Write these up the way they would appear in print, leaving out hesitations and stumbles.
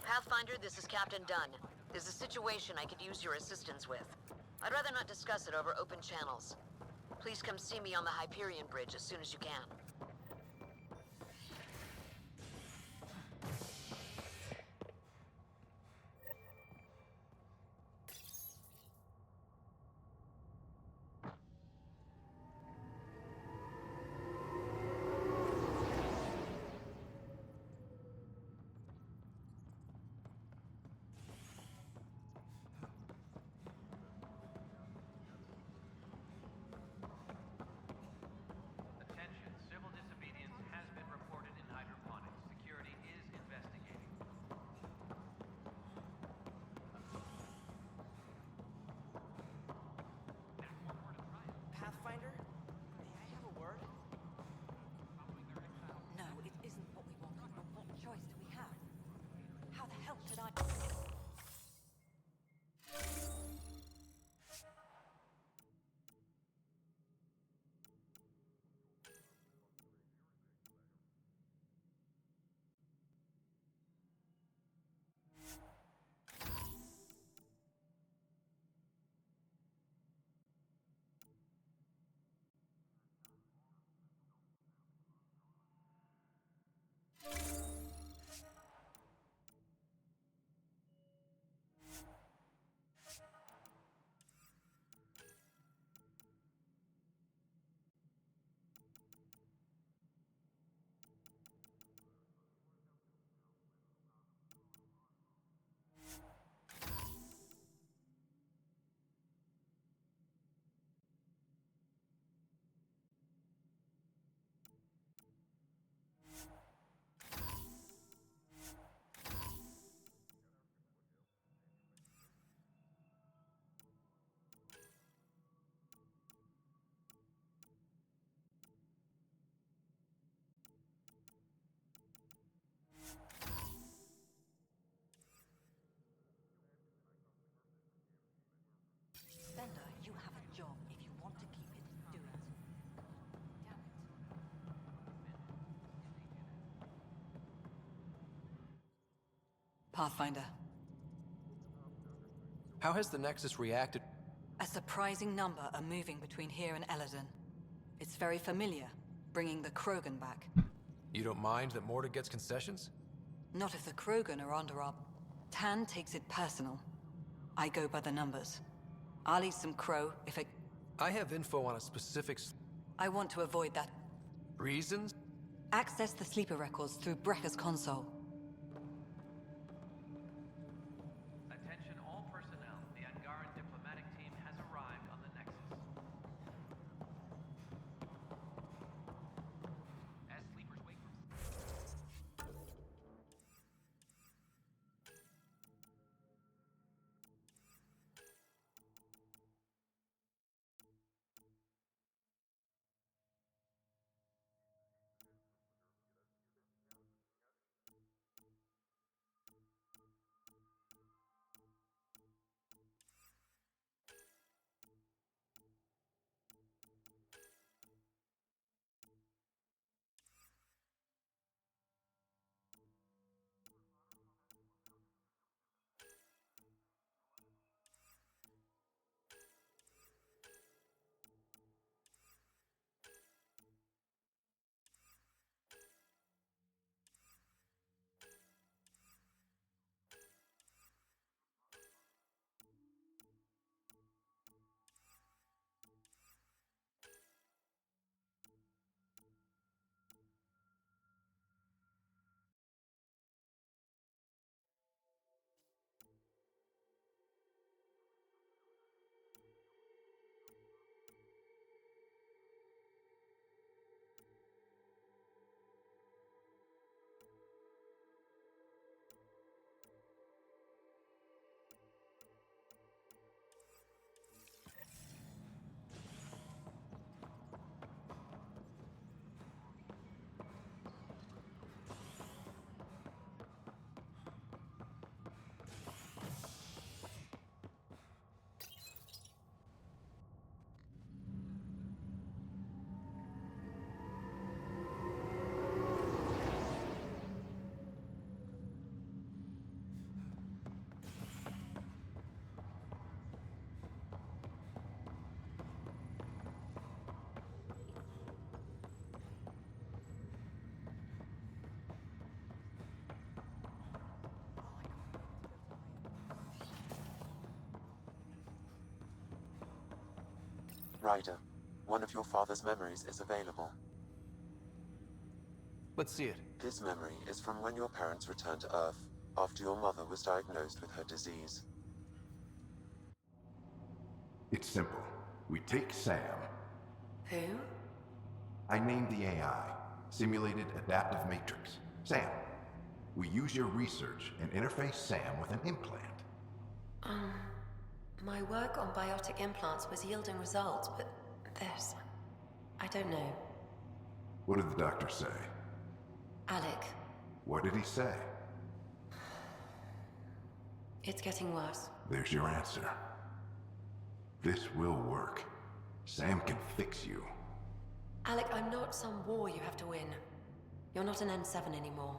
Pathfinder, this is Captain Dunn. There's a situation I could use your assistance with. I'd rather not discuss it over open channels. Please come see me on the Hyperion Bridge as soon as you can. Pathfinder? May I have a word? No, it isn't what we want, but what choice do we have? How the hell should I... Bender, you have a job. If you want to keep it, do it. Damn it. Pathfinder. How has the Nexus reacted? A surprising number are moving between here and Eladon. It's very familiar, bringing the Krogan back. You don't mind that Morta gets concessions? Not if the Krogan are under our... Tan takes it personal. I go by the numbers. I'll eat some crow if it... I have info on a specific... I want to avoid that. Reasons? Access the sleeper records through Brekker's console. Attention all personnel. The Angaran diplomatic team has arrived on the Nexus. As sleepers wake from... Ryder, one of your father's memories is available. Let's see it. This memory is from when your parents returned to Earth, after your mother was diagnosed with her disease. It's simple. We take Sam. Who? I named the AI, Simulated Adaptive Matrix. Sam. We use your research and interface Sam with an implant. My work on biotic implants was yielding results, but this... I don't know. What did the doctor say? Alec, What did he say? it's getting worse. There's your answer. This will work. Sam can fix you. Alec, I'm not some war you have to win. You're not an N7 anymore.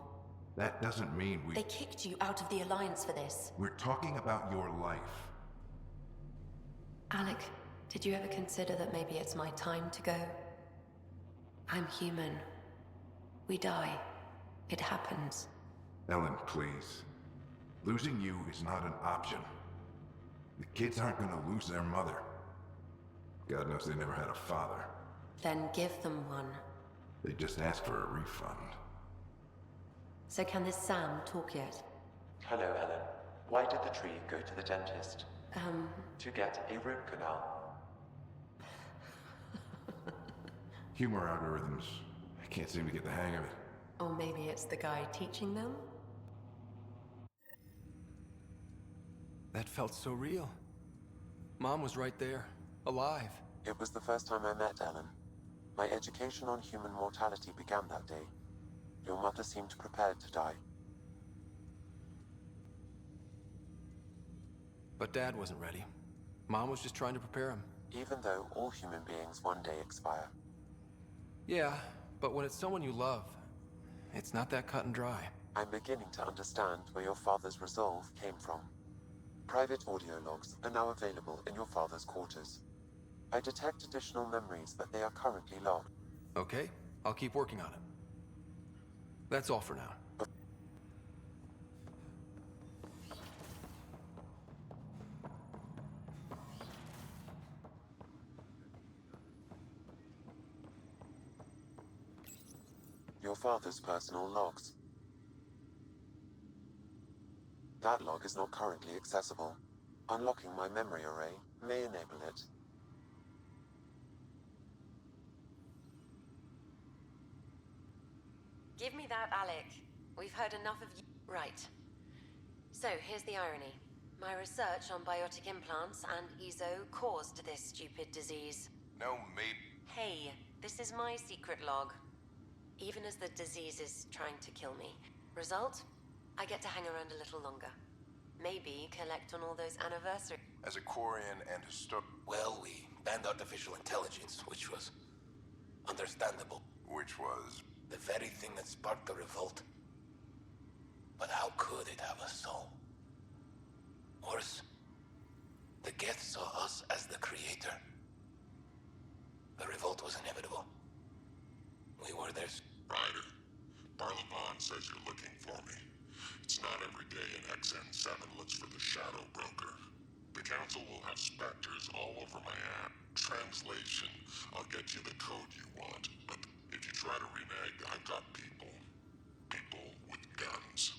That doesn't mean we... They kicked you out of the Alliance for this. We're talking about your life. Alec, did you ever consider that maybe it's my time to go? I'm human. We die. It happens. Ellen, please. Losing you is not an option. The kids aren't gonna lose their mother. God knows they never had a father. Then give them one. They just asked for a refund. So can this Sam talk yet? Hello, Ellen. Why did the tree go to the dentist? To get a root canal. Humor algorithms. I can't seem to get the hang of it. Or maybe it's the guy teaching them? That felt so real. Mom was right there, alive. It was the first time I met Ellen. My education on human mortality began that day. Your mother seemed prepared to die. But Dad wasn't ready. Mom was just trying to prepare him. Even though all human beings one day expire. Yeah, but when it's someone you love, it's not that cut and dry. I'm beginning to understand where your father's resolve came from. Private audio logs are now available in your father's quarters. I detect additional memories, but they are currently logged. Okay, I'll keep working on it. That's all for now. Your father's personal logs. That log is not currently accessible. Unlocking my memory array may enable it. Give me that, Alec. We've heard enough of you. Right. So, here's the irony. My research on biotic implants and EZO caused this stupid disease. No, maybe. Hey, this is my secret log. Even as the disease is trying to kill me. Result? I get to hang around a little longer. Maybe collect on all those anniversaries. As a Quarian and Well, we banned artificial intelligence, which was understandable. which was... The very thing that sparked the revolt. But how could it have a soul? Worse, the Geth saw us as the creator. The revolt was inevitable. We were theirs. Ryder, Barlavon says you're looking for me. It's not every day an XN7 looks for the Shadow Broker. The Council will have specters all over my app. Translation, I'll get you the code you want, but if you try to renege, I've got people. People with guns.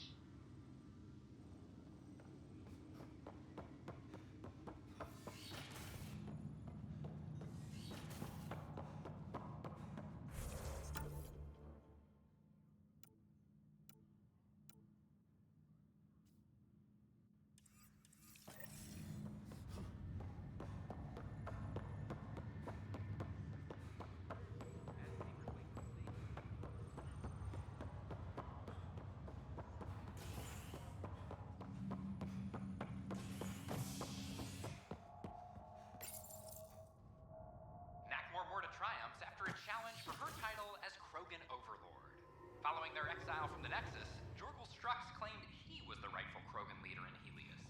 More to triumphs after a challenge for her title as Krogan Overlord. Following their exile from the Nexus, Jorgal Strux claimed he was the rightful Krogan leader in Helios.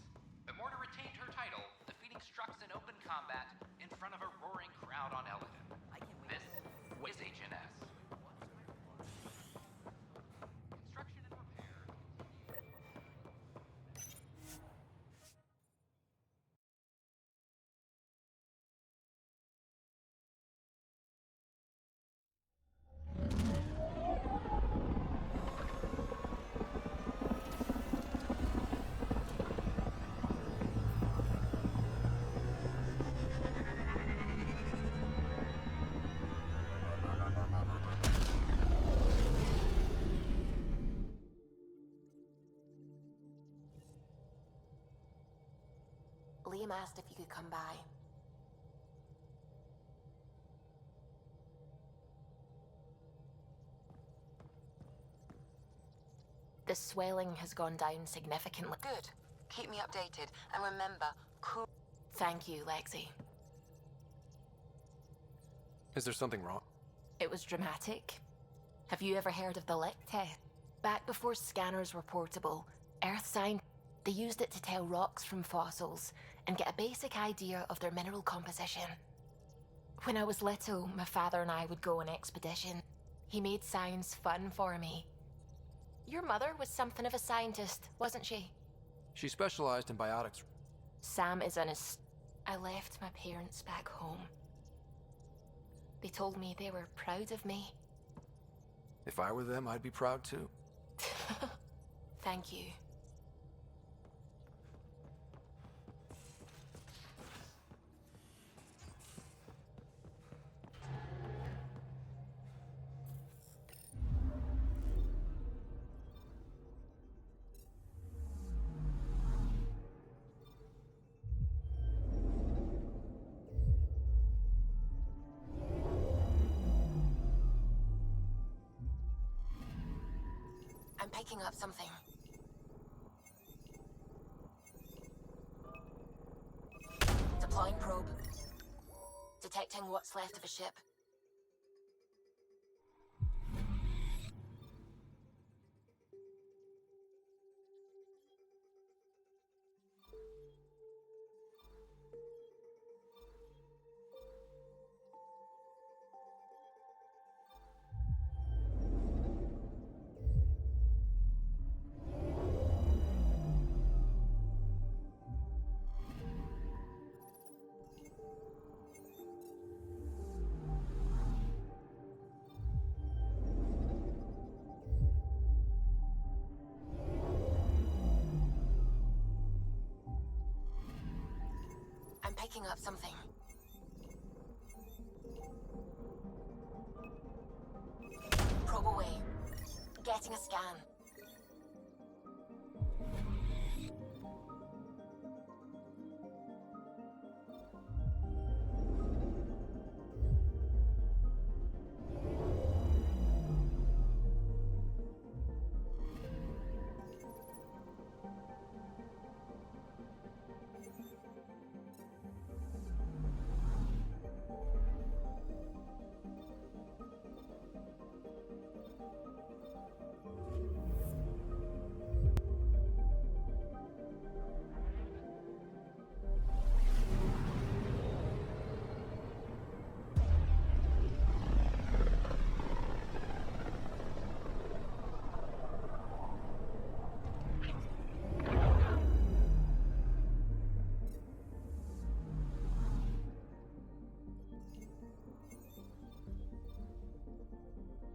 But Morta retained her title, defeating Strux in open combat in front of a roaring crowd on Eladin. This is HNS. Liam asked if you could come by. The swelling has gone down significantly. Good. Keep me updated. And remember, cool. Thank you, Lexi. Is there something wrong? It was dramatic. Have you ever heard of the lick test? Back before scanners were portable, Earth scientists, they used it to tell rocks from fossils and get a basic idea of their mineral composition. When I was little, my father and I would go on expedition. He made science fun for me. Your mother was something of a scientist, wasn't she? She specialized in biotics. Sam is I left my parents back home. They told me they were proud of me. If I were them, I'd be proud too. Thank you. I'm picking up something. Deploying probe. Detecting what's left of a ship. I'm picking up something. Probe away. Getting a scan.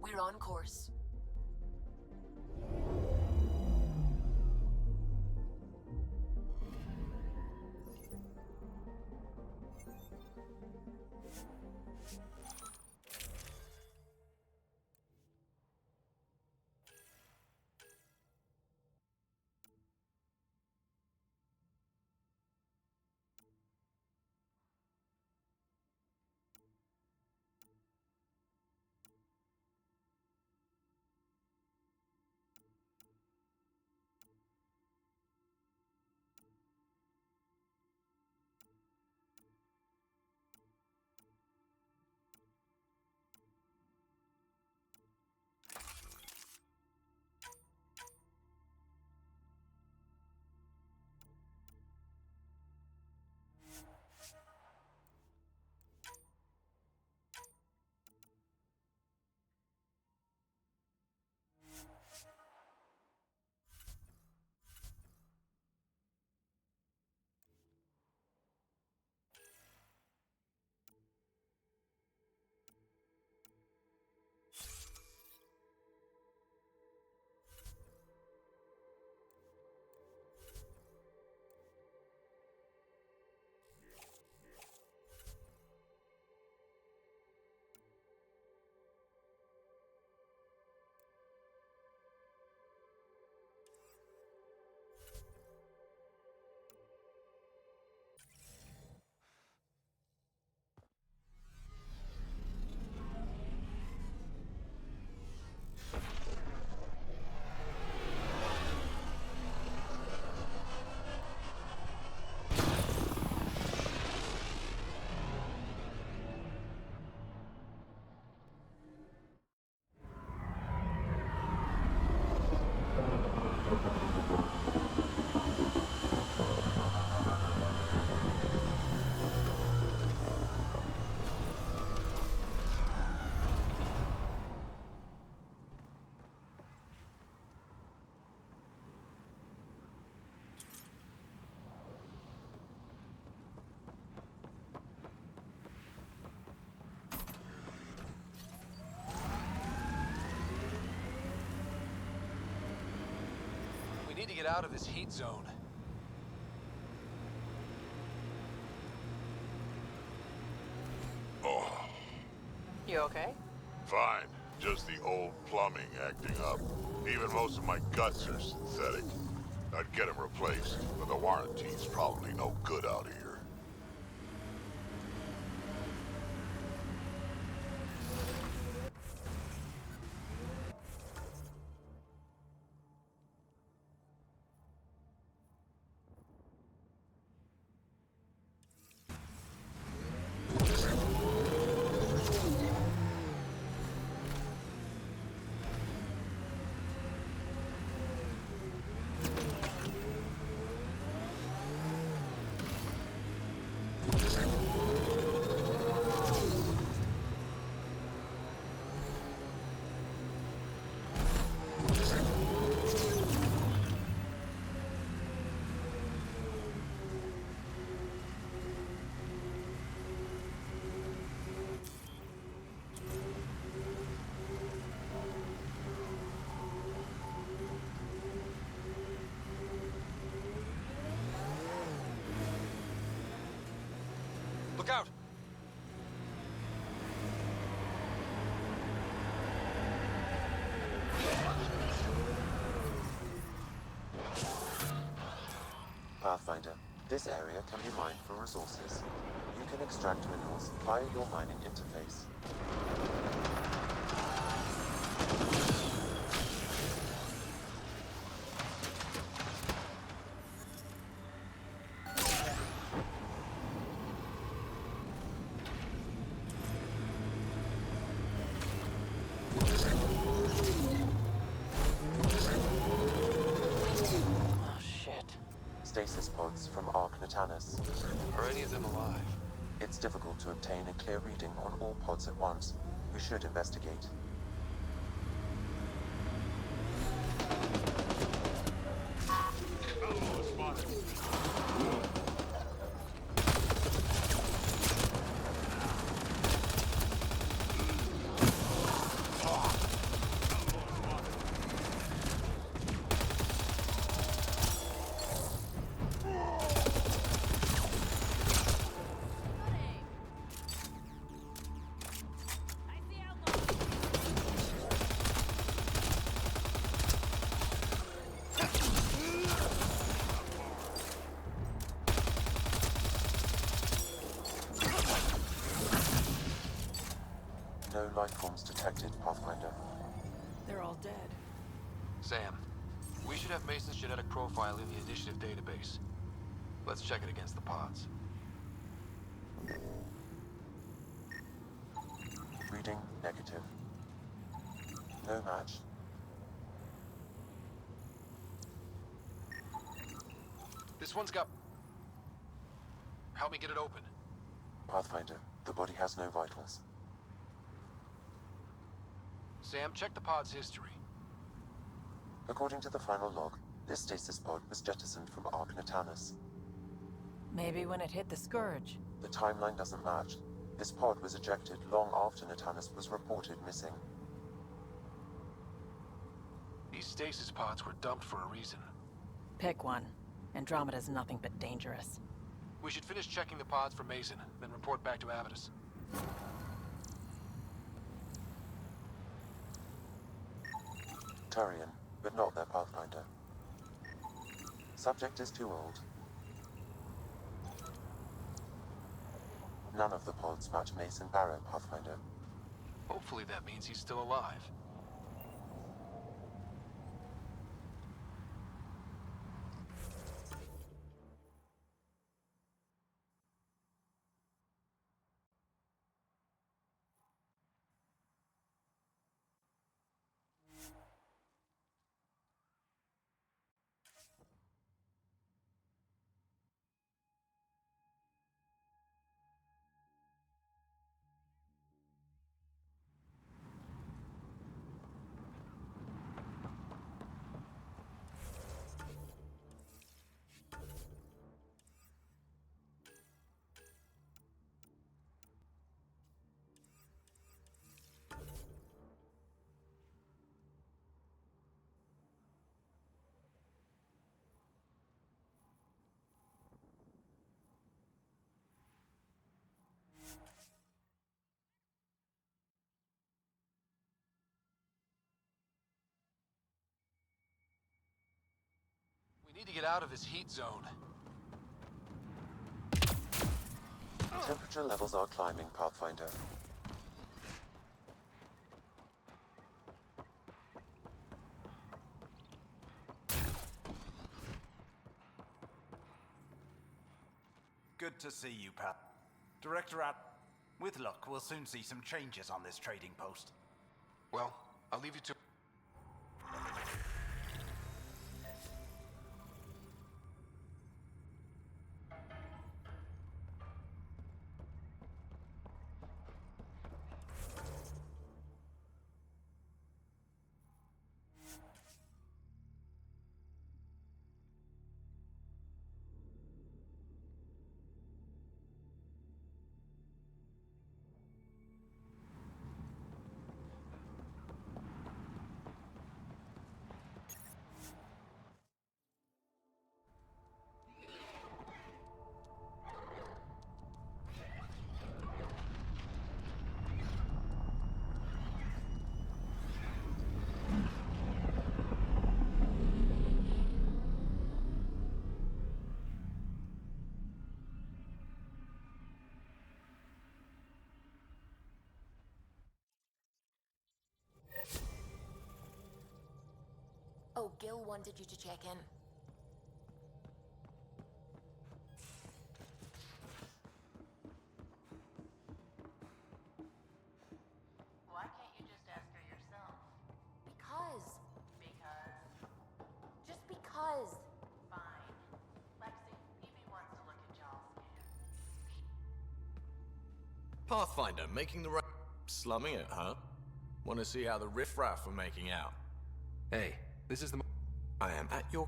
We're on course. We need to get out of this heat zone. Oh, You okay? fine. Just the old plumbing acting up. Even most of my guts are synthetic. I'd get them replaced, but the warranty's probably no good out here. Look out! Pathfinder, this area can be mined for resources. You can extract minerals via your mining interface. Oh, shit. Stasis pods from Ark Natanus. Are any of them alive? It's difficult to obtain a clear reading on all pods at once. We should investigate. No life forms detected, Pathfinder. They're all dead. Sam, we should have Mason's genetic profile in the initiative database. Let's check it against the pods. Reading negative. No match. This one's got... Help me get it open. Pathfinder, the body has no vitals. Sam, check the pod's history. According to the final log, this stasis pod was jettisoned from Ark Natanus. Maybe when it hit the Scourge. The timeline doesn't match. This pod was ejected long after Natanus was reported missing. These stasis pods were dumped for a reason. Pick one. Andromeda's nothing but dangerous. We should finish checking the pods for Mason, then report back to Avitus. Turian, but not their Pathfinder. Subject is too old. None of the pods match Mason Barrett, Pathfinder. Hopefully that means he's still alive. We need to get out of this heat zone. Temperature levels are climbing, Pathfinder. Good to see you, Pat. Director At... With luck, we'll soon see some changes on this trading post. Well, I'll leave you to... Oh, Gil wanted you to check in. Why can't you just ask her yourself? Because. Because? Just because. Fine. Lexi, Evie wants to look at y'all's scan. Pathfinder, making the right... Slumming it, huh? Want to see how the riffraff are making out? Hey, this is the... I am at your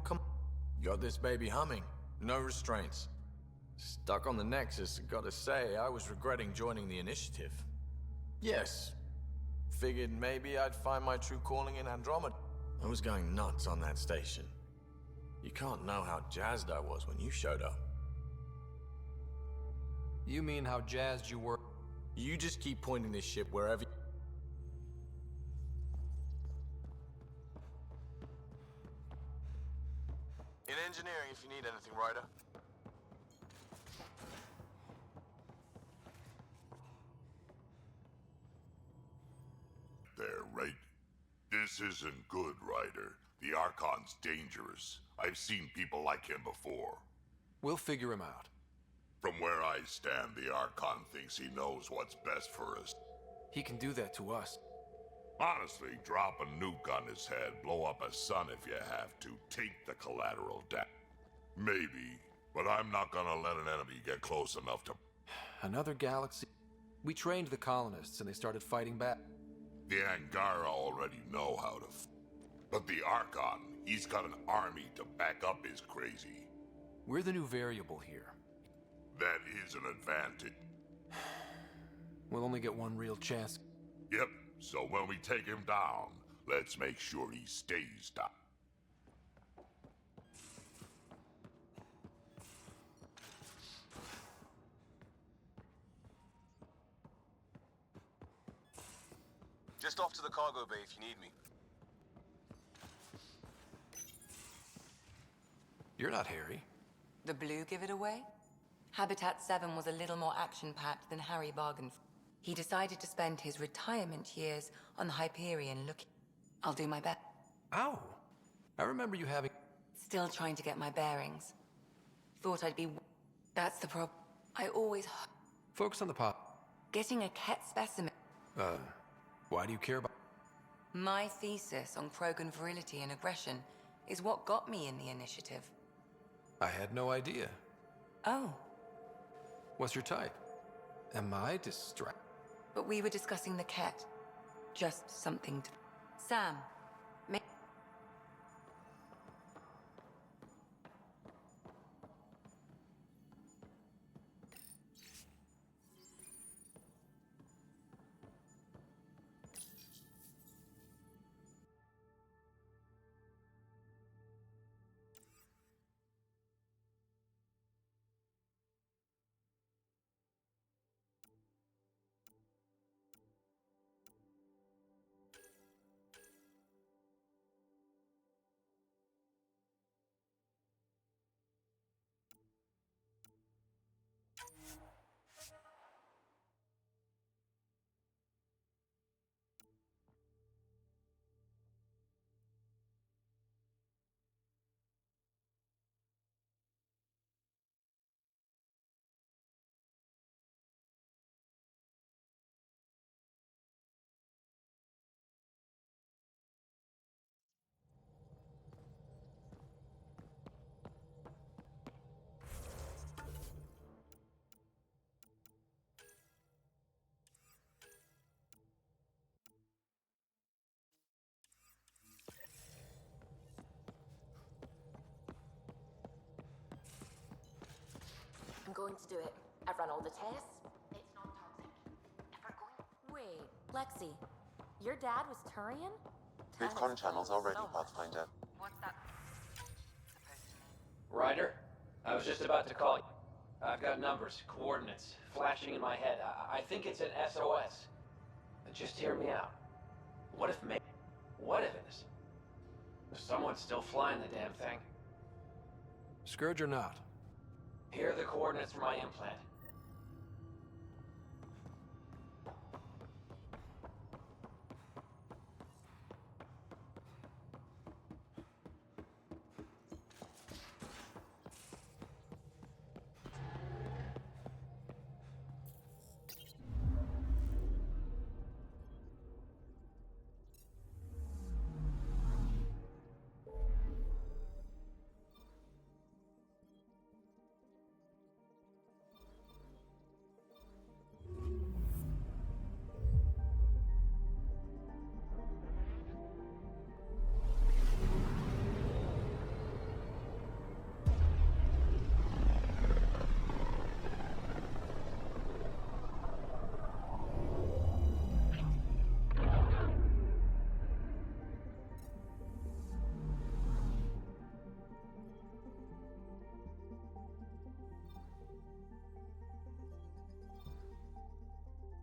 Got this baby humming. No restraints. Stuck on the Nexus, gotta say, I was regretting joining the initiative. Yes. Figured maybe I'd find my true calling in Andromeda. I was going nuts on that station. You can't know how jazzed I was when you showed up. You mean how jazzed you were? You just keep pointing this ship wherever... In engineering, if you need anything, Ryder. There, right? This isn't good, Ryder. The Archon's dangerous. I've seen people like him before. We'll figure him out. From where I stand, the Archon thinks he knows what's best for us. He can do that to us. Honestly, drop a nuke on his head, blow up a sun if you have to, take the collateral damage. Maybe, but I'm not gonna let an enemy get close enough to... Another galaxy? We trained the colonists and they started fighting back. The Angara already know how to But the Archon, he's got an army to back up his crazy. We're the new variable here. That is an advantage. We'll only get one real chance. Yep, so when we take him down, let's make sure he stays down. Just off to the cargo bay if you need me. You're not Harry. The blue give it away? Habitat 7 was a little more action-packed than Harry bargained for. He decided to spend his retirement years on the Hyperion looking... I'll do my best. Ow! I remember you having... Still trying to get my bearings. Thought I'd be... That's the problem. I always... Focus on the pop. Getting a Ket specimen. Why do you care about... My thesis on Krogan virility and aggression is what got me in the initiative. I had no idea. Oh. What's your type? Am I distracted? But we were discussing the Ket. Just something to... Sam, going to do it. I've run all the tests. It's not toxic. If we're going... Wait, Lexi, your dad was Turian? With con channels already, Pathfinder. What's that? Ryder, I was just about to call you. I've got numbers, coordinates, flashing in my head. I think it's an SOS. Just hear me out. What if someone's still flying the damn thing? Scourge or not? Here are the coordinates for my implant.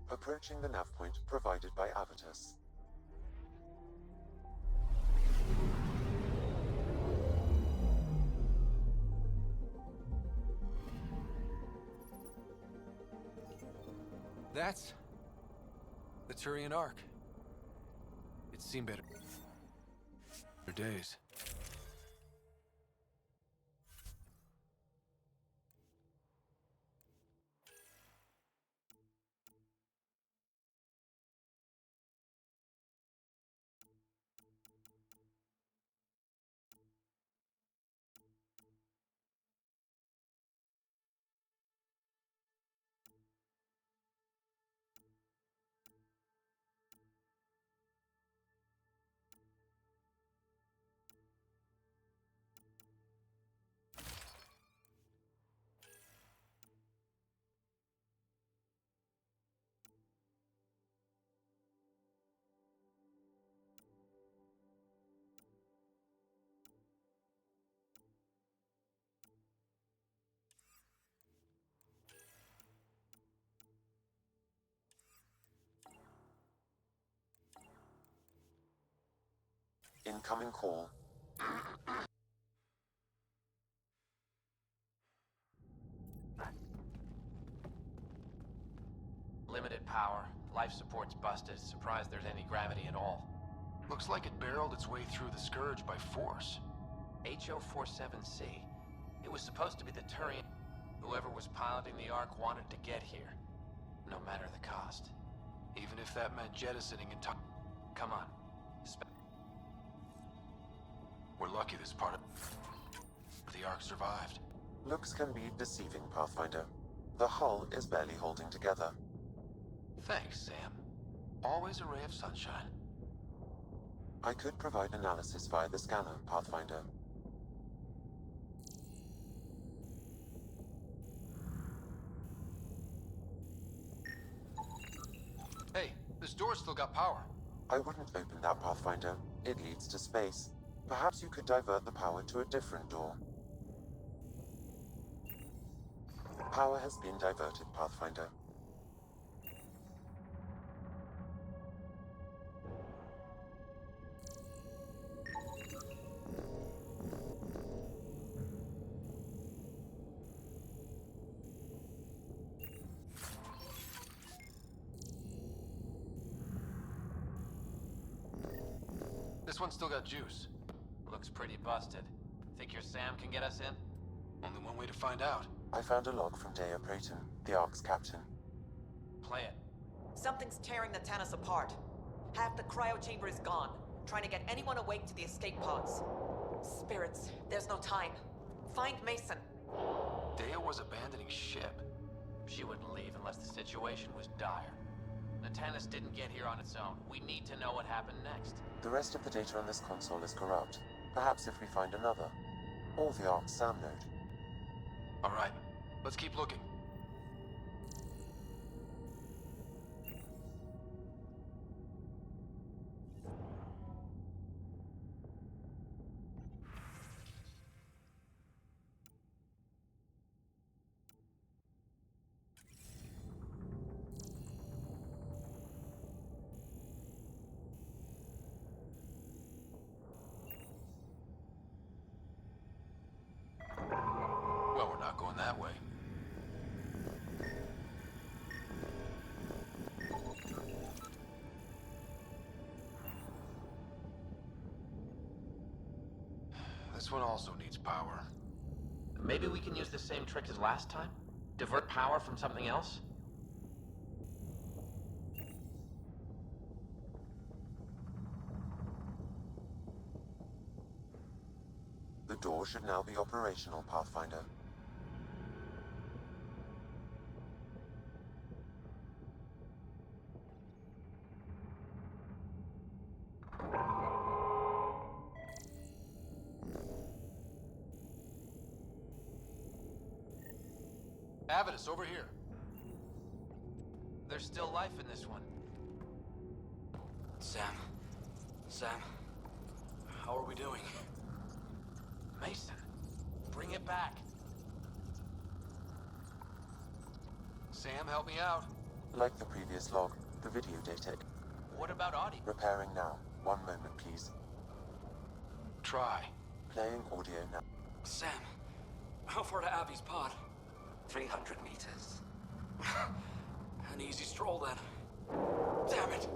Approaching the nav point provided by Avitus. That's the Turian Ark. It's seen better days. Incoming call. Limited power. Life support's busted. Surprised there's any gravity at all. Looks like it barreled its way through the Scourge by force. HO-47C. It was supposed to be the Turian. Whoever was piloting the Ark wanted to get here. No matter the cost. Even if that meant jettisoning and Come on. We're lucky this part of the Ark survived. Looks can be deceiving, Pathfinder. The hull is barely holding together. Thanks, Sam. Always a ray of sunshine. I could provide analysis via the scanner, Pathfinder. Hey, this door's still got power. I wouldn't open that, Pathfinder. It leads to space. Perhaps you could divert the power to a different door. Power has been diverted, Pathfinder. This one's still got juice. Looks pretty busted. Think your Sam can get us in? Only one way to find out. I found a log from Dea Prayton, the Ark's captain. Play it. Something's tearing the Tannis apart. Half the cryo chamber is gone, trying to get anyone awake to the escape pods. Spirits, there's no time. Find Mason. Dea was abandoning ship. She wouldn't leave unless the situation was dire. The Tannis didn't get here on its own. We need to know what happened next. The rest of the data on this console is corrupt. Perhaps if we find another. Or the Ark's SAM node. All right. Let's keep looking. Well, we're not going that way. This one also needs power. Maybe we can use the same trick as last time? Divert power from something else? The door should now be operational, Pathfinder. Avidus, over here. There's still life in this one. Sam, how are we doing? Mason, bring it back. Sam, help me out. Like the previous log, the video data. What about audio? Repairing now. 1 moment, please. Try. Playing audio now. Sam, how far to Avi's pod? 300 meters. An easy stroll then. Damn it!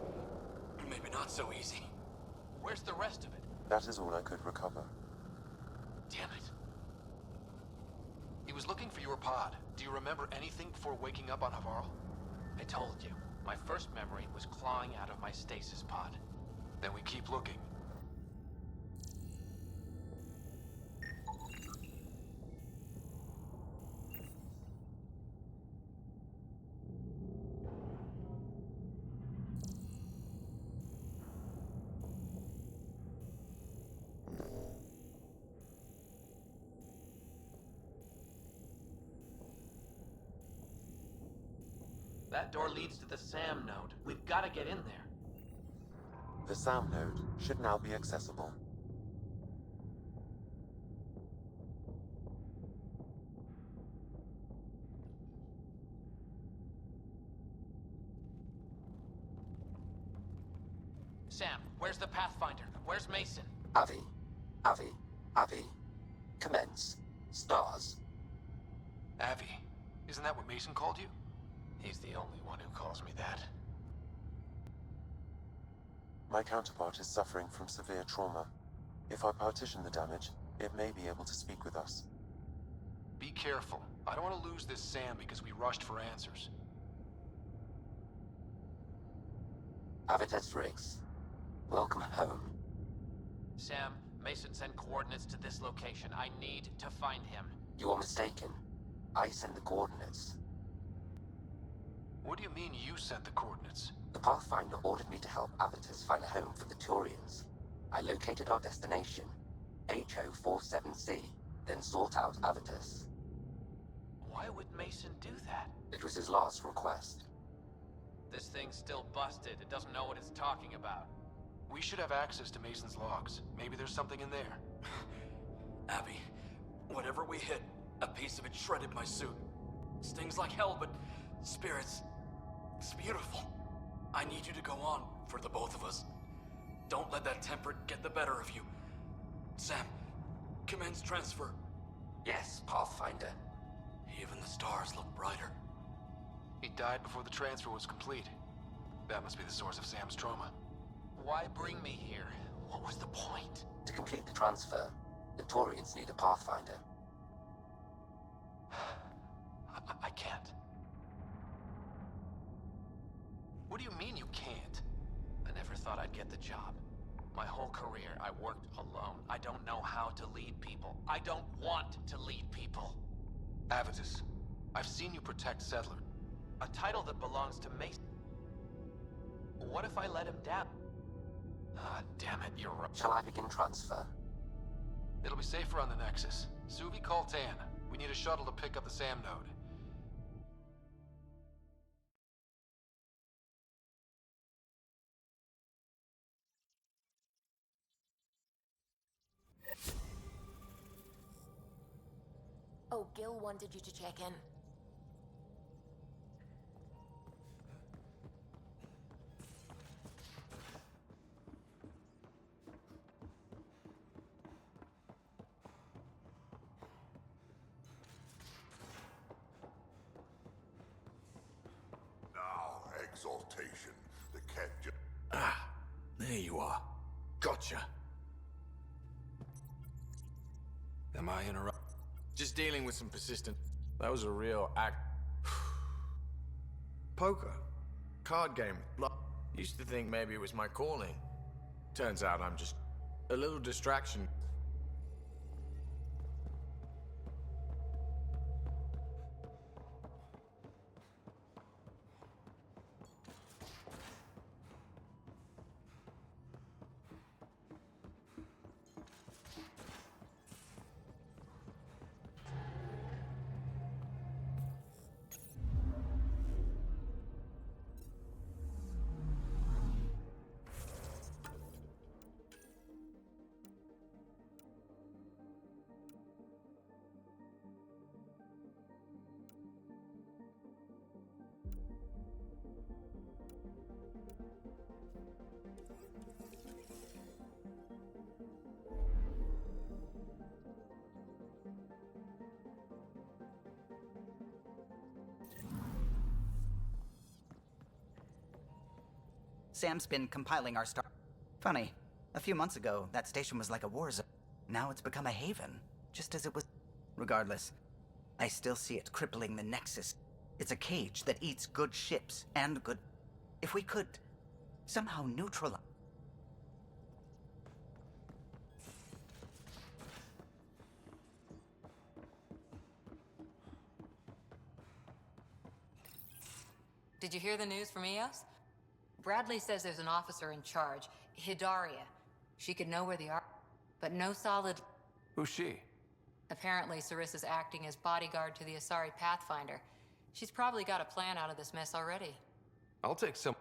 Maybe not so easy. Where's the rest of it? That is all I could recover. Damn it. He was looking for your pod. Do you remember anything before waking up on Havarl? I told you. My first memory was clawing out of my stasis pod. Then we keep looking. That door leads to the SAM node. We've got to get in there. The SAM node should now be accessible. Sam, where's the Pathfinder? Where's Mason? Avi. Commence. Stars. Avi. Isn't that what Mason called you? He's the only one who calls me that. My counterpart is suffering from severe trauma. If I partition the damage, it may be able to speak with us. Be careful. I don't want to lose this Sam because we rushed for answers. Avitus Riggs. Welcome home. Sam, Mason sent coordinates to this location. I need to find him. You are mistaken. I sent the coordinates. What do you mean you sent the coordinates? The Pathfinder ordered me to help Avitus find a home for the Turians. I located our destination, HO47C, then sought out Avitus. Why would Mason do that? It was his last request. This thing's still busted. It doesn't know what it's talking about. We should have access to Mason's logs. Maybe there's something in there. Abby, whatever we hit, a piece of it shredded my suit. Stings like hell, but spirits, it's beautiful. I need you to go on for the both of us. Don't let that temper get the better of you. Sam, commence transfer. Yes, Pathfinder. Even the stars look brighter. He died before the transfer was complete. That must be the source of Sam's trauma. Why bring me here? What was the point? To complete the transfer, the Turians need a Pathfinder. I can't. What do you mean you can't? I never thought I'd get the job. My whole career, I worked alone. I don't know how to lead people. I don't want to lead people. Avitus, I've seen you protect Settler. A title that belongs to Mason. What if I let him down? Ah, damn it, you're right. Shall I begin transfer? It'll be safer on the Nexus. Suvi, call Tan. We need a shuttle to pick up the SAM node. Oh, Gil wanted you to check in. Now, exaltation. The cat just... Ah, there you are. Gotcha. Am I interrupt? Just dealing with some persistent... That was a real act... Poker. Card game. Used to think maybe it was my calling. Turns out I'm just... a little distraction. Sam's been compiling our star. Funny, a few months ago, that station was like a war zone. Now it's become a haven, just as it was. Regardless, I still see it crippling the Nexus. It's a cage that eats good ships and good... If we could somehow neutralize... Did you hear the news from Eos? Bradley says there's an officer in charge, Hidaria. She could know where they are, but no solid... Who's she? Apparently, Sarissa's acting as bodyguard to the Asari Pathfinder. She's probably got a plan out of this mess already. I'll take some...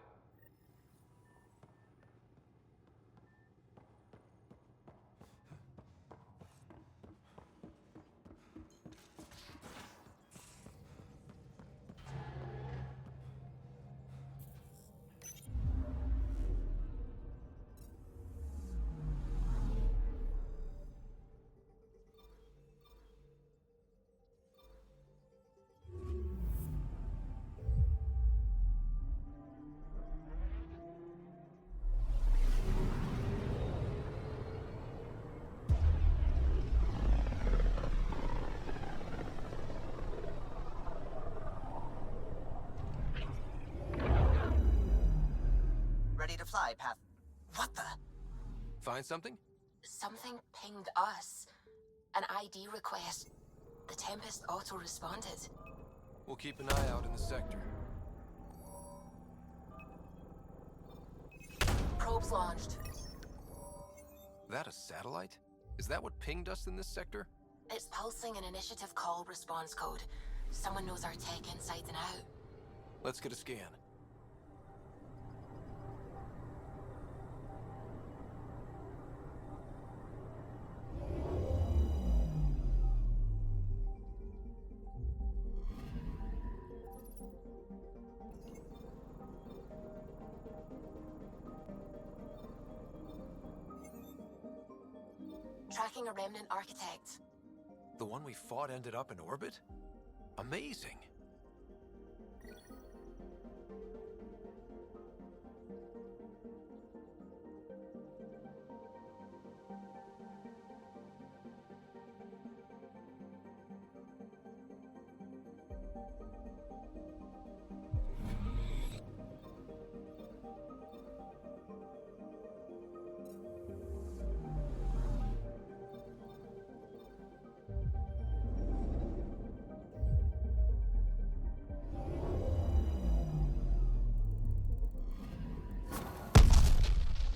Ready to fly, Path. What the? Find something? Something pinged us. An ID request. The Tempest auto-responded. We'll keep an eye out in the sector. Probes launched. That a satellite? Is that what pinged us in this sector? It's pulsing an initiative call response code. Someone knows our tech inside and out. Let's get a scan. Tracking a remnant architect. The one we fought ended up in orbit? Amazing.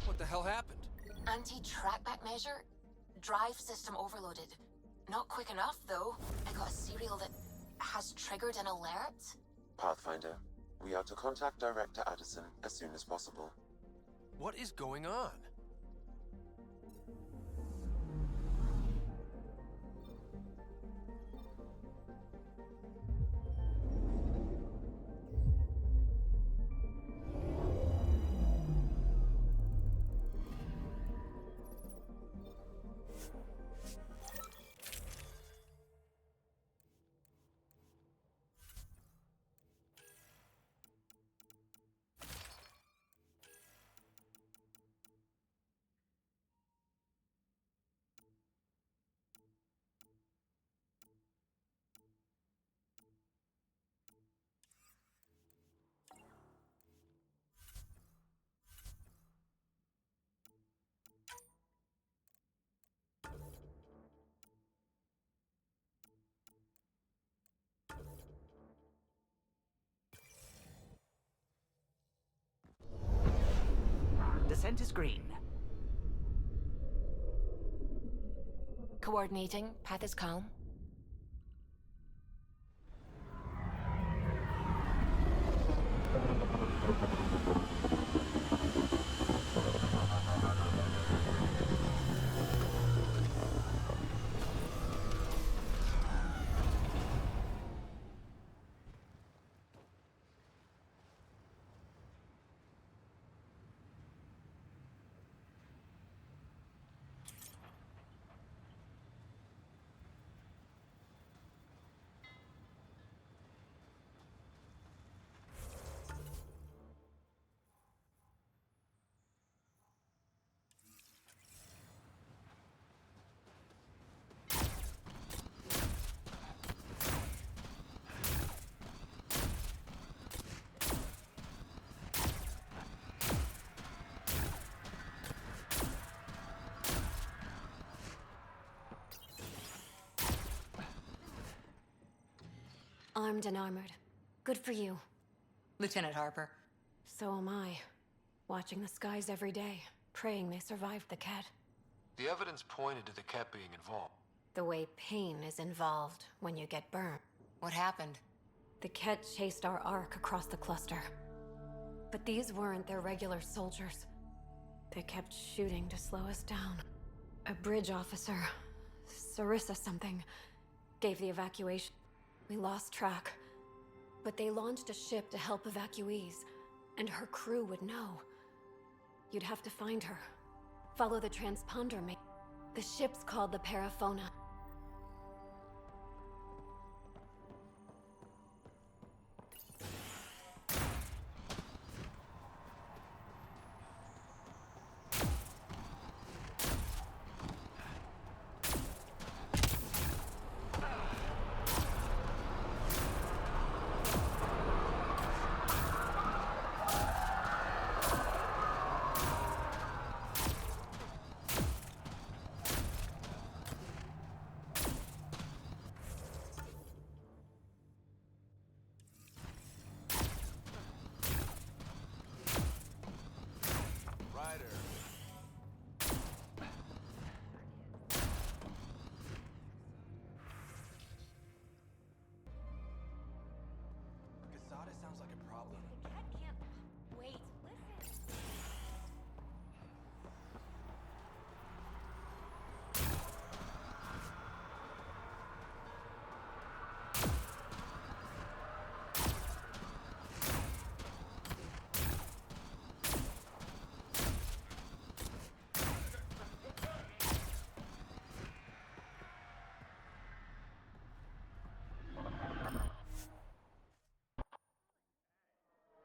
What the hell happened? Anti-trackback measure? Drive system overloaded. Not quick enough, though. I got a serial that has triggered an alert. Pathfinder, we are to contact Director Addison as soon as possible. What is going on? Ascent is green. Coordinating. Path is calm. Armed and armored. Good for you. Lieutenant Harper. So am I. Watching the skies every day, praying they survived the Ket. The evidence pointed to the Ket being involved. The way pain is involved when you get burned. What happened? The Ket chased our Ark across the cluster. But these weren't their regular soldiers. They kept shooting to slow us down. A bridge officer, Sarissa something, gave the evacuation. We lost track. But they launched a ship to help evacuees, and her crew would know. You'd have to find her. Follow the transponder, mate. The ship's called the Paraphona.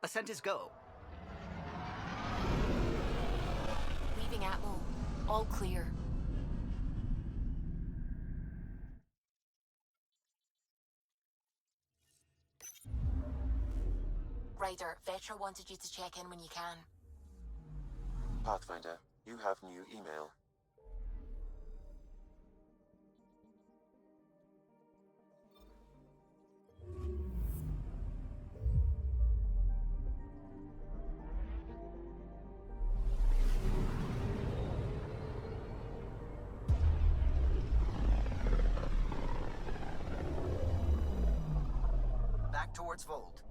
Ascent is go. Leaving Atmo. All clear. Ryder, Vetra wanted you to check in when you can. Pathfinder, you have new email. Back towards Vold.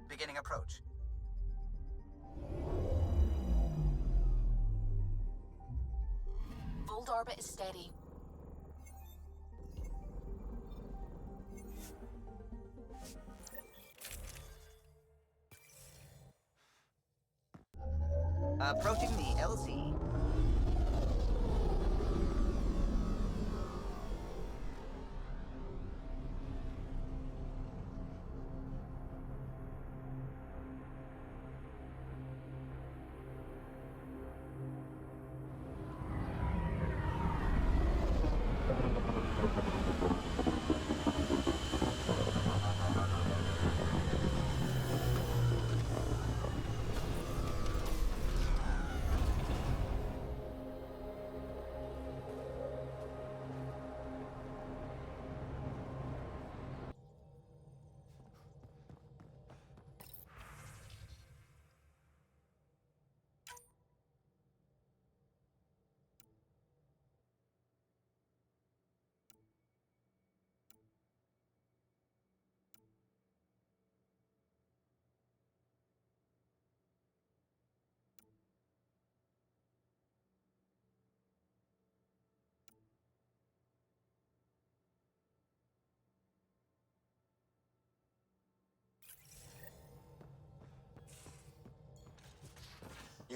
Beginning approach. Vold orbit is steady. Approaching the LZ.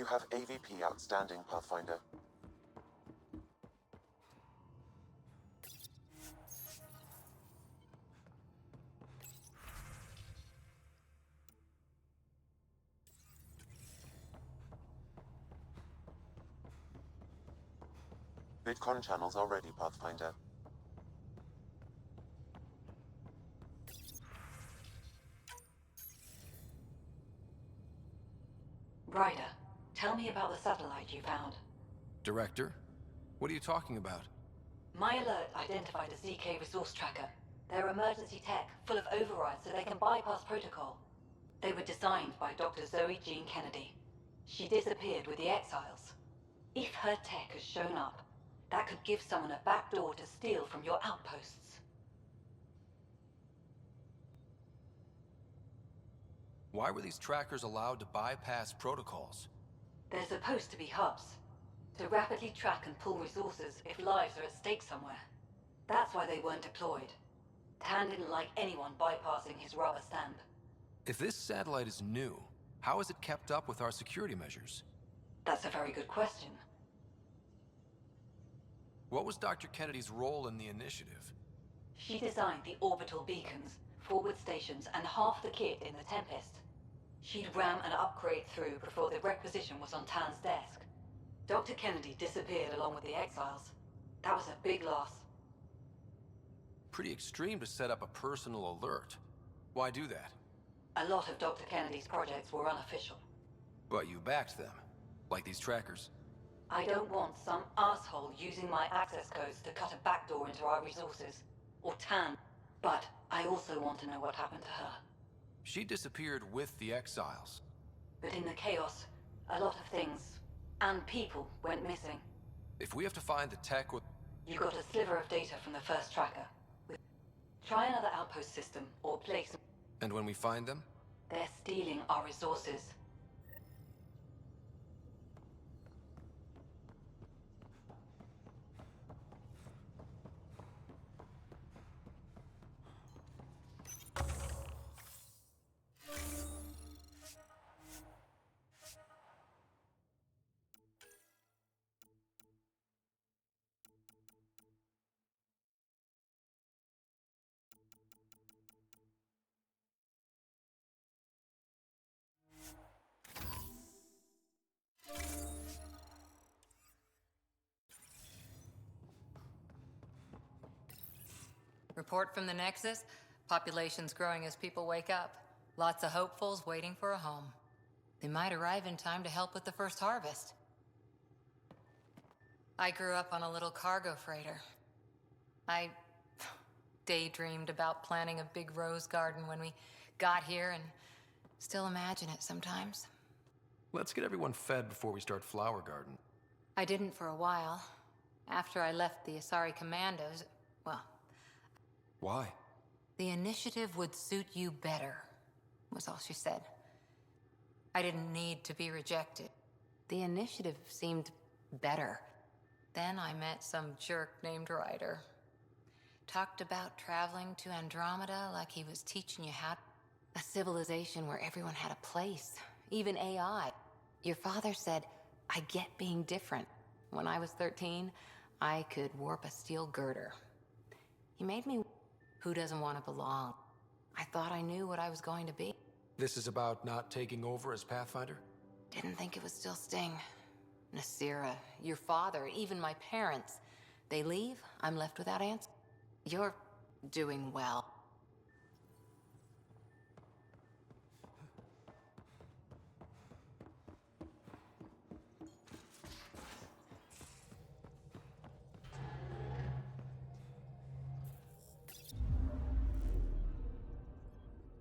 You have AVP outstanding, Pathfinder. VidCon channels are ready, Pathfinder. Ryder, tell me about the satellite you found. Director? What are you talking about? My alert identified a ZK resource tracker. They're emergency tech, full of overrides so they can bypass protocol. They were designed by Dr. Zoe Jean Kennedy. She disappeared with the Exiles. If her tech has shown up, that could give someone a backdoor to steal from your outposts. Why were these trackers allowed to bypass protocols? They're supposed to be hubs, to rapidly track and pull resources if lives are at stake somewhere. That's why they weren't deployed. Tan didn't like anyone bypassing his rubber stamp. If this satellite is new, how has it kept up with our security measures? That's a very good question. What was Dr. Kennedy's role in the initiative? She designed the orbital beacons, forward stations, and half the kit in the Tempest. She'd ram an upgrade through before the requisition was on Tan's desk. Dr. Kennedy disappeared along with the Exiles. That was a big loss. Pretty extreme to set up a personal alert. Why do that? A lot of Dr. Kennedy's projects were unofficial. But you backed them, like these trackers. I don't want some asshole using my access codes to cut a backdoor into our resources. Or Tan. But I also want to know what happened to her. She disappeared with the Exiles. But in the chaos, a lot of things, and people, went missing. If we have to find the tech with... You got a sliver of data from the first tracker. Try another outpost system, or place... And when we find them? They're stealing our resources. Report from the Nexus. Population's growing as people wake up. Lots of hopefuls waiting for a home. They might arrive in time to help with the first harvest. I grew up on a little cargo freighter. I daydreamed about planting a big rose garden when we got here and still imagine it sometimes. Let's get everyone fed before we start Flower Garden. I didn't for a while. After I left the Asari Commandos, well... Why? The initiative would suit you better, was all she said. I didn't need to be rejected. The initiative seemed better. Then I met some jerk named Ryder. Talked about traveling to Andromeda like he was teaching you how... A civilization where everyone had a place, even AI. Your father said, I get being different. When I was 13, I could warp a steel girder. He made me... Who doesn't want to belong? I thought I knew what I was going to be. This is about not taking over as Pathfinder? Didn't think it would still sting. Nasira, your father, even my parents. They leave, I'm left without answer. You're doing well.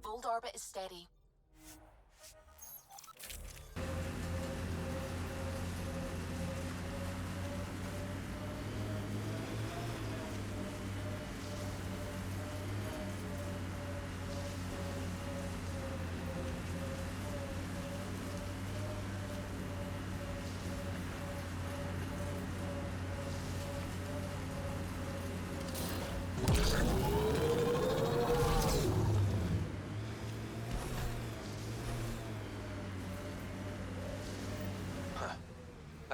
Old orbit is steady.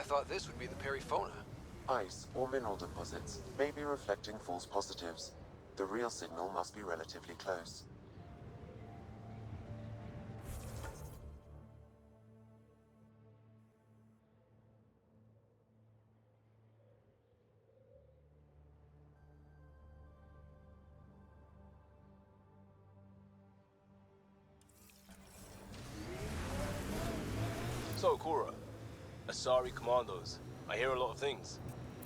thought this would be the perifauna. Ice or mineral deposits may be reflecting false positives. The real signal must be relatively close. So, Cora, Asari Commandos. I hear a lot of things.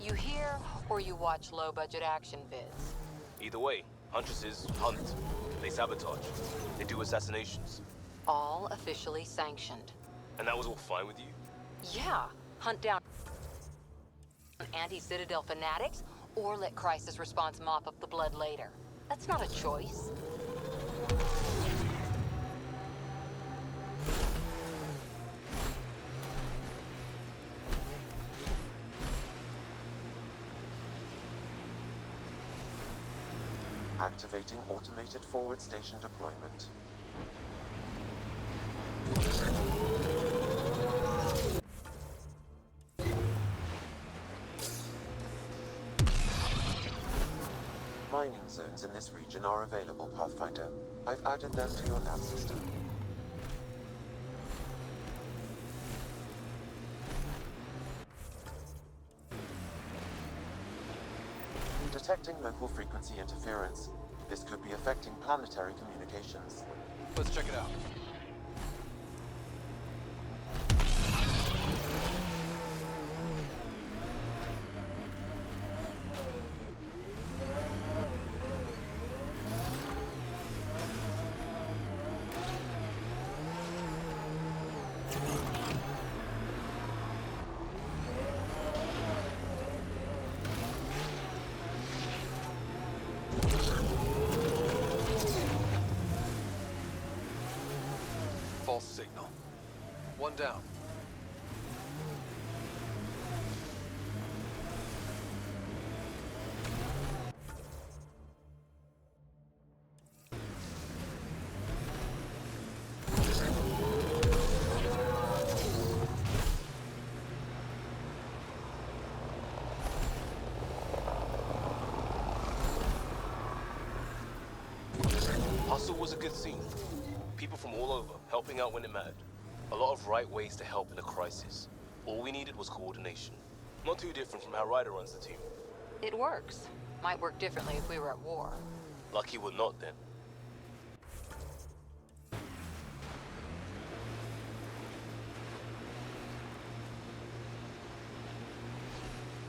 You hear or you watch low-budget action vids? Either way, Huntresses hunt. They sabotage. They do assassinations. All officially sanctioned. And that was all fine with you? Yeah, hunt down anti-Citadel fanatics, or let Crisis Response mop up the blood later. That's not a choice. Activating automated forward station deployment. Mining zones in this region are available, Pathfinder. I've added them to your nav system. Detecting local frequency interference. This could be affecting planetary communications. Let's check it out. False signal. One down. Hustle was a good scene. People from all over, helping out when it mattered. A lot of right ways to help in a crisis. All we needed was coordination. Not too different from how Ryder runs the team. It works. Might work differently if we were at war. Lucky we're not then.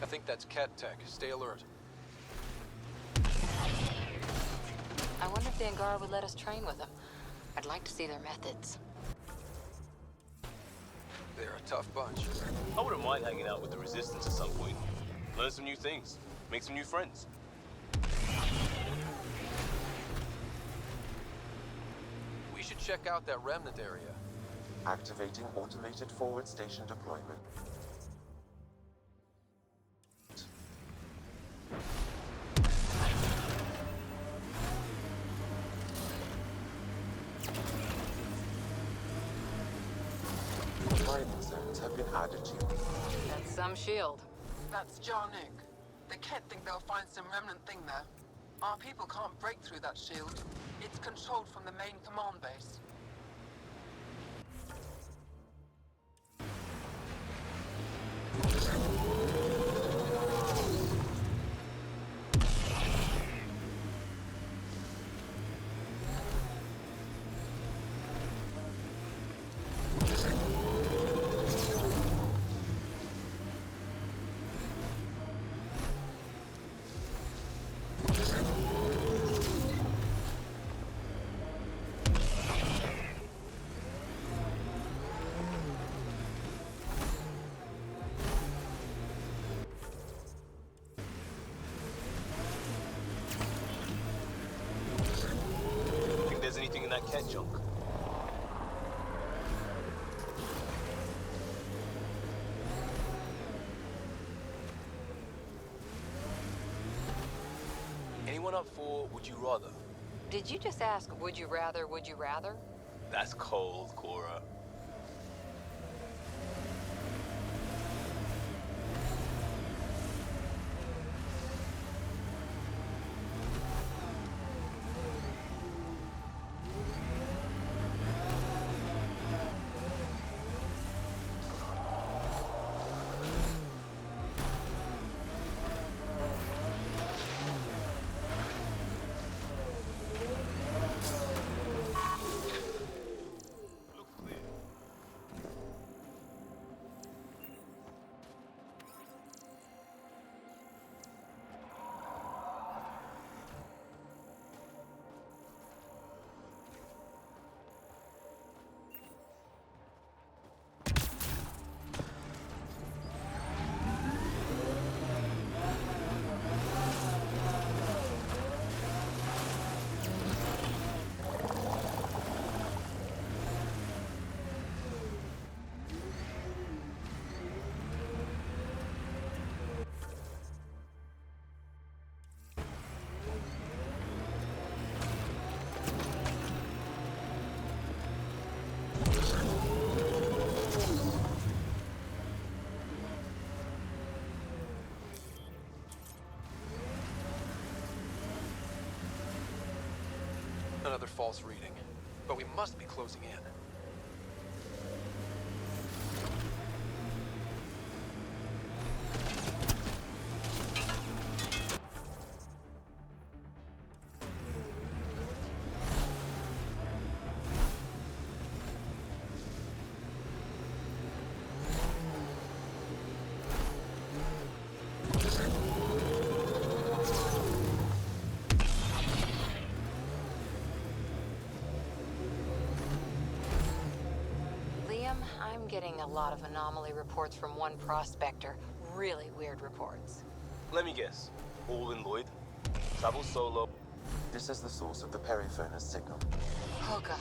I think that's Cat Tech. Stay alert. I wonder if the Angara would let us train with them. I'd like to see their methods. They're a tough bunch. I wouldn't mind hanging out with the Resistance at some point. Learn some new things. Make some new friends. We should check out that remnant area. Activating automated forward station deployment. Mining zones have been added to you. That's some shield. That's Jarnook. The Kett think they'll find some remnant thing there. Our people can't break through that shield. It's controlled from the main command base. Think there's anything in that Kett junk? Anyone up for Would You Rather? Did you just ask, would you rather, would you rather? That's cold, Cora. another false reading, but we must be closing in. I'm getting a lot of anomaly reports from one prospector. Really weird reports. Let me guess. Olin Lloyd? Travel solo? This is the source of the periphone's signal. Oh god.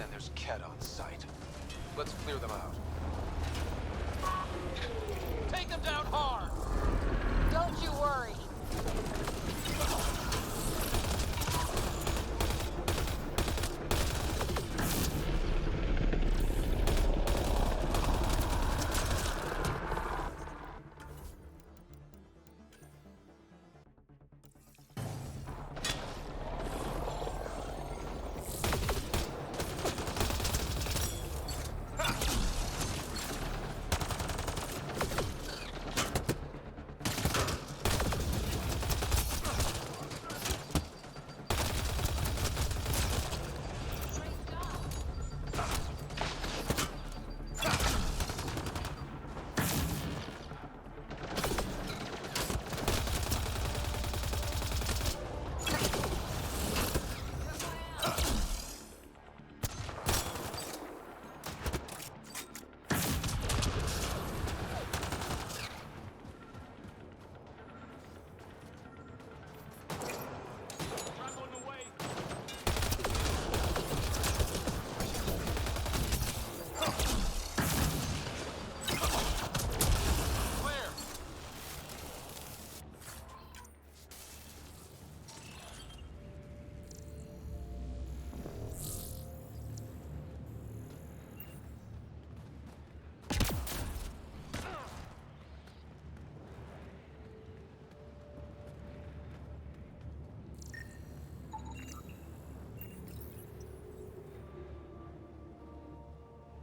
And there's Ket on site. Let's clear them out. Take them down hard! Don't you worry.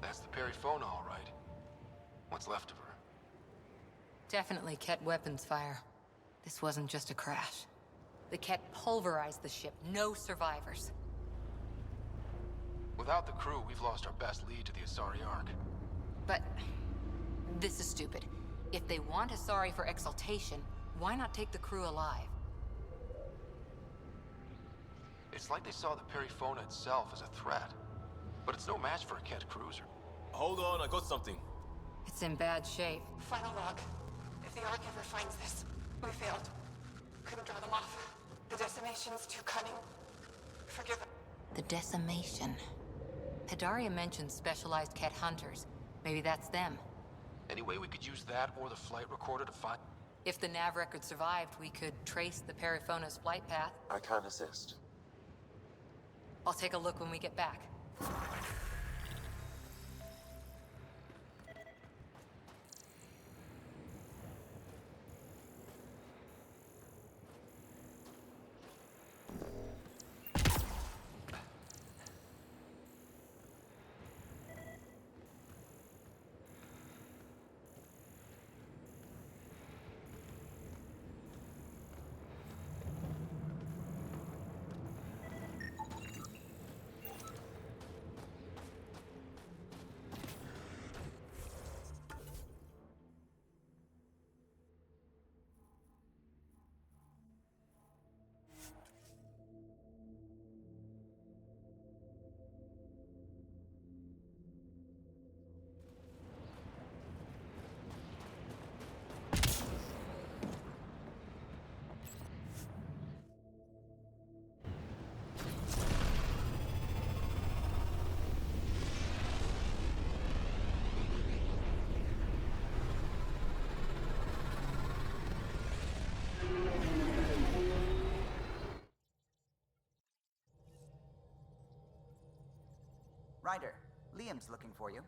That's the Perifona, all right. What's left of her? Definitely Ket weapons fire. This wasn't just a crash. The Ket pulverized the ship. No survivors. Without the crew, we've lost our best lead to the Asari Ark. But this is stupid. If they want Asari for exaltation, why not take the crew alive? It's like they saw the Perifona itself as a threat. But it's no match for a Ket cruiser. Hold on, I got something. It's in bad shape. Final log. If the Ark ever finds this, we failed. Couldn't draw them off. The decimation's too cunning. Forgive us. The decimation. Hidaria mentioned specialized Ket hunters. Maybe that's them. Any way we could use that or the flight recorder to find... If the nav record survived, we could trace the Perifona's flight path. I can assist. I'll take a look when we get back. Ryder, Liam's looking for you.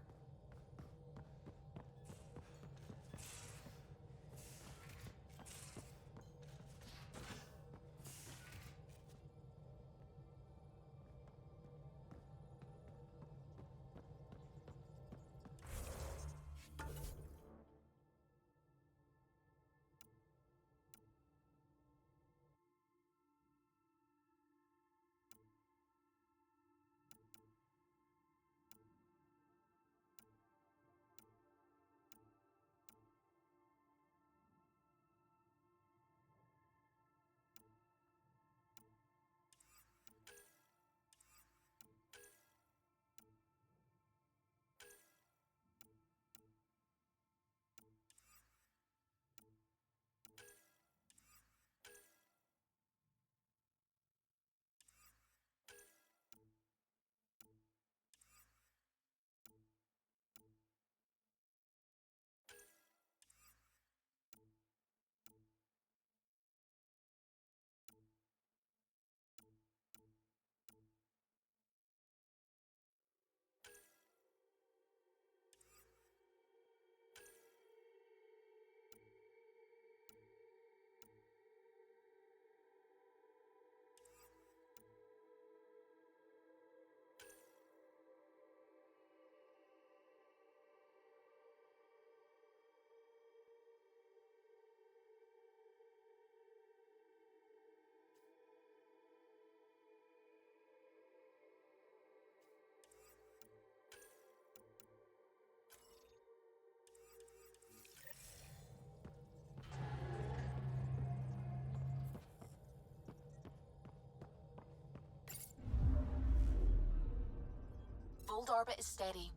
Hold orbit is steady.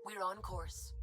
We're on course.